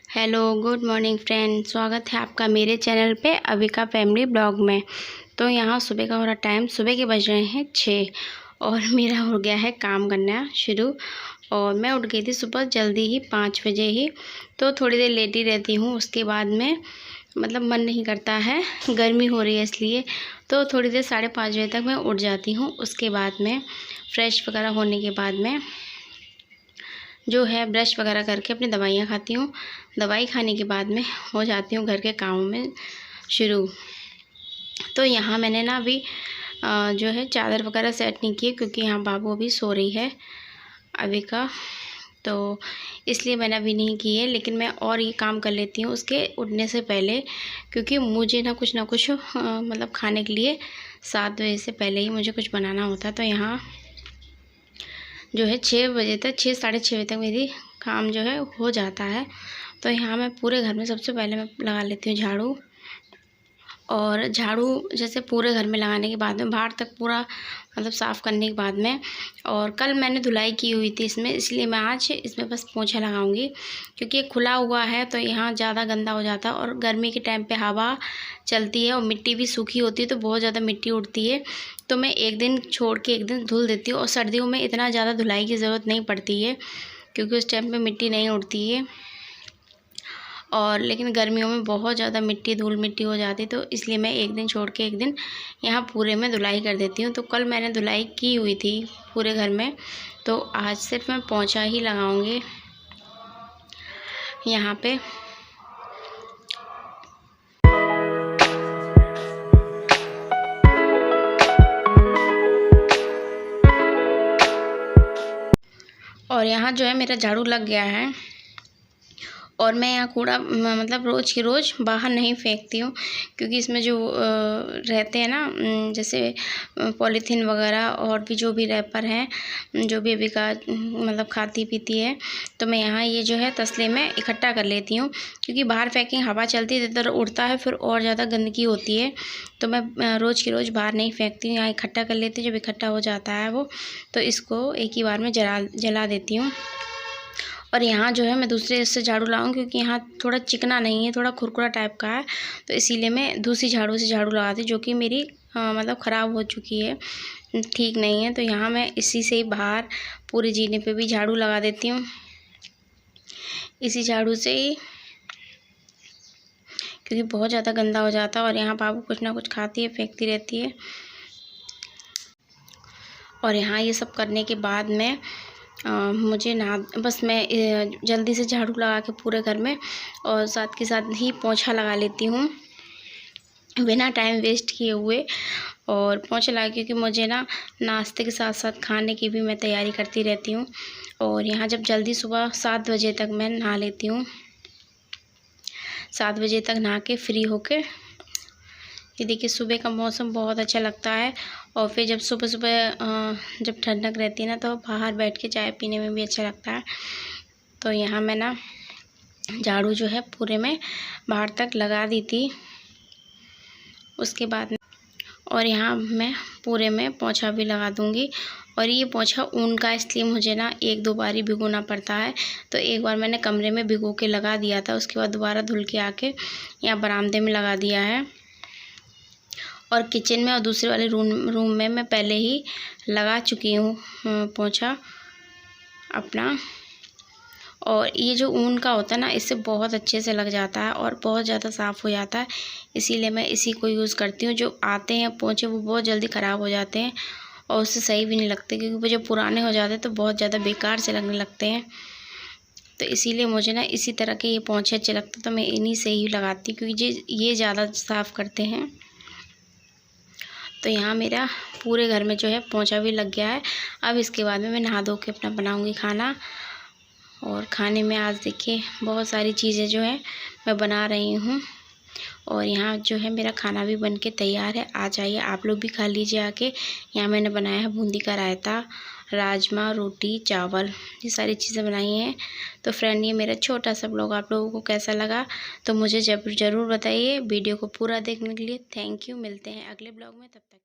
Hello, good morning friend. स्वागत है आपका मेरे चैनल पे अविका फैमिली ब्लॉग में। तो यहाँ सुबह का हो रहा टाइम, सुबह के बज रहे हैं 6 और मेरा हो गया है काम करना शुरू। और मैं उठ गई थी सुबह जल्दी ही 5 बजे ही, तो थोड़ी देर लेट ही रहती हूँ। उसके बाद में मतलब मन नहीं करता है, गर्मी हो रही है इसलिए, तो थोड़ी देर 5:30 बजे तक मैं उठ जाती हूँ। उसके बाद में फ्रेश वगैरह होने के बाद में जो है ब्रश वगैरह करके अपनी दवाइयाँ खाती हूँ। दवाई खाने के बाद में हो जाती हूँ घर के कामों में शुरू। तो यहाँ मैंने ना अभी जो है चादर वगैरह सेट नहीं की, क्योंकि यहाँ बाबू अभी सो रही है अभी का, तो इसलिए मैंने अभी नहीं की है। लेकिन मैं और ये काम कर लेती हूँ उसके उठने से पहले, क्योंकि मुझे ना कुछ मतलब खाने के लिए 7 बजे से पहले ही मुझे कुछ बनाना होता है। तो यहाँ जो है 6 बजे तक, 6 साढ़े 6 बजे तक मेरी काम जो है हो जाता है। तो यहाँ मैं पूरे घर में सबसे पहले मैं लगा लेती हूँ झाड़ू। और झाड़ू जैसे पूरे घर में लगाने के बाद में बाहर तक पूरा मतलब साफ़ करने के बाद में, और कल मैंने धुलाई की हुई थी इसमें, इसलिए मैं आज इसमें बस पोंछा लगाऊंगी, क्योंकि ये खुला हुआ है तो यहाँ ज़्यादा गंदा हो जाता है। और गर्मी के टाइम पे हवा चलती है और मिट्टी भी सूखी होती है, तो बहुत ज़्यादा मिट्टी उड़ती है। तो मैं एक दिन छोड़ के एक दिन धुल देती हूँ। और सर्दियों में इतना ज़्यादा धुलाई की ज़रूरत नहीं पड़ती है, क्योंकि उस टाइम पर मिट्टी नहीं उड़ती है। और लेकिन गर्मियों में बहुत ज़्यादा धूल मिट्टी हो जाती, तो इसलिए मैं एक दिन छोड़ के एक दिन यहाँ पूरे में धुलाई कर देती हूँ। तो कल मैंने धुलाई की हुई थी पूरे घर में, तो आज सिर्फ मैं पोंछा ही लगाऊंगी यहाँ पे। और यहाँ जो है मेरा झाड़ू लग गया है। और मैं यहाँ कूड़ा मतलब रोज़ की रोज़ बाहर नहीं फेंकती हूँ, क्योंकि इसमें जो रहते हैं ना, जैसे पॉलीथीन वगैरह और भी जो भी रैपर हैं, जो भी अभी का मतलब खाती पीती है, तो मैं यहाँ ये जो है तसले में इकट्ठा कर लेती हूँ। क्योंकि बाहर फेंकें हवा चलती है इधर उड़ता है, फिर और ज़्यादा गंदगी होती है। तो मैं रोज़ की रोज़ बाहर नहीं फेंकती हूँ, यहाँ इकट्ठा कर लेती हूँ। जब इकट्ठा हो जाता है वो, तो इसको एक ही बार में जला देती हूँ। और यहाँ जो है मैं दूसरे से झाड़ू लाऊँ, क्योंकि यहाँ थोड़ा चिकना नहीं है, थोड़ा खुरखुरा टाइप का है, तो इसीलिए मैं दूसरी झाड़ू से झाड़ू लगाती हूँ, जो कि मेरी मतलब ख़राब हो चुकी है, ठीक नहीं है। तो यहाँ मैं इसी से ही बाहर पूरे जीने पे भी झाड़ू लगा देती हूँ, इसी झाड़ू से ही, क्योंकि बहुत ज़्यादा गंदा हो जाता है। और यहाँ बाबू कुछ ना कुछ खाती है, फेंकती रहती है। और यहाँ ये सब करने के बाद में मुझे ना बस मैं जल्दी से झाड़ू लगा के पूरे घर में, और साथ के साथ ही पोंछा लगा लेती हूँ बिना टाइम वेस्ट किए हुए। और पोंछा लगा, क्योंकि मुझे ना नाश्ते के साथ साथ खाने की भी मैं तैयारी करती रहती हूँ। और यहाँ जब जल्दी सुबह 7 बजे तक मैं नहा लेती हूँ, 7 बजे तक नहा के फ्री होके, ये देखिए सुबह का मौसम बहुत अच्छा लगता है। और फिर जब सुबह सुबह जब ठंडक रहती है ना, तो बाहर बैठ के चाय पीने में भी अच्छा लगता है। तो यहाँ मैं ना झाड़ू जो है पूरे में बाहर तक लगा दी थी उसके बाद। और यहाँ मैं पूरे में पोंछा भी लगा दूँगी। और ये पोंछा ऊन का, इसलिए मुझे ना 1-2 बार ही भिगोना पड़ता है। तो एक बार मैंने कमरे में भिगो के लगा दिया था, उसके बाद दोबारा धुल के आके यहाँ बरामदे में लगा दिया है। और किचन में और दूसरे वाले रूम में मैं पहले ही लगा चुकी हूँ पोंछा अपना। और ये जो ऊन का होता है ना, इससे बहुत अच्छे से लग जाता है और बहुत ज़्यादा साफ़ हो जाता है, इसीलिए मैं इसी को यूज़ करती हूँ। जो आते हैं पोंछे वो बहुत जल्दी ख़राब हो जाते हैं और उससे सही भी नहीं लगते, क्योंकि वो जब पुराने हो जाते हैं तो बहुत ज़्यादा बेकार से लगने लगते हैं। तो इसीलिए मुझे ना इसी तरह के ये पोंछे अच्छे लगते हैं, तो मैं इन्हीं से ही लगाती हूँ, क्योंकि ये ज़्यादा साफ़ करते हैं। तो यहाँ मेरा पूरे घर में जो है पोंछा भी लग गया है। अब इसके बाद में मैं नहा धो के अपना बनाऊँगी खाना। और खाने में आज देखिए बहुत सारी चीज़ें जो है मैं बना रही हूँ। और यहाँ जो है मेरा खाना भी बन के तैयार है, आ जाइए आप लोग भी खा लीजिए आके। यहाँ मैंने बनाया है बूंदी का रायता, राजमा, रोटी, चावल, ये सारी चीज़ें बनाई हैं। तो फ्रेंड, ये मेरा छोटा सा ब्लॉग आप लोगों को कैसा लगा तो मुझे ज़रूर बताइए। वीडियो को पूरा देखने के लिए थैंक यू। मिलते हैं अगले ब्लॉग में, तब तक।